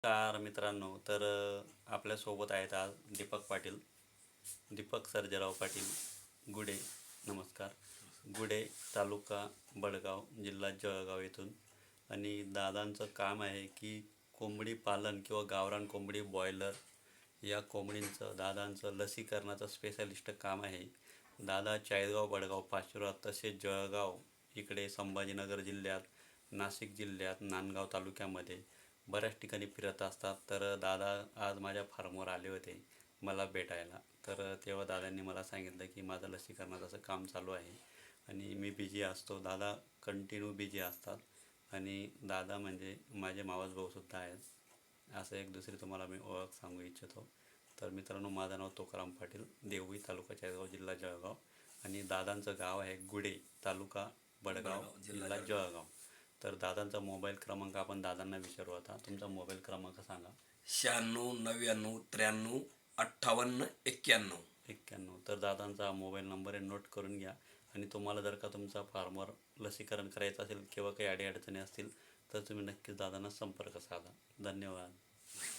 नमस्कार मित्रांनो. आपल्यासोबत आहेत आज दीपक पाटील, दीपक सर्जेराव पाटील गुडे. नमस्कार. गुडे, तालुका बडगाव, जिल्हा जळगाव येथून. आणि दादांचं काम आहे की कोंबडी पालन किंवा गावरान कोंबडी बॉयलर या कोंबडींचं दादांचं लसीकरणाचं स्पेशलिस्ट काम आहे. दादा चाळीसगाव, बडगाव, पाचोरा तसेच जळगाव इकडे संभाजीनगर जिल्ह्यात, नाशिक जिल्ह्यात, नांदगाव तालुक्यामध्ये बऱ्याच ठिकाणी फिरत असतात. तर दादा आज माझ्या फार्मवर आले होते मला भेटायला. तेव्हा दादांनी मला सांगितलं की माझं लसीकरणाचं असं काम चालू आहे आणि मी बिझी असतो. दादा कंटिन्यू बिझी असतात आणि दादा म्हणजे माझे मावस भाऊसुद्धा आहेत. असं एक दुसरी तुम्हाला मी ओळख सांगू इच्छितो. तर मित्रांनो, माझं नाव तुकाराम पाटील, देवळी, तालुका चाळीसगाव, जिल्हा जळगाव. आणि दादांचं गाव आहे गुडे, तालुका बडगाव, जिल्हा जळगाव. तर दादांचा मोबाईल क्रमांक आपण दादांना विचारू. आता तुमचा मोबाईल क्रमांक सांगा. 96 99 93 58 91. 91. तर दादांचा मोबाईल नंबर आहे, नोट करून घ्या. आणि तुम्हाला जर का तुमचा फार्मवर लसीकरण करायचं असेल किंवा काही अडीअडचणी असतील तर तुम्ही नक्कीच दादांना संपर्क साधा. धन्यवाद.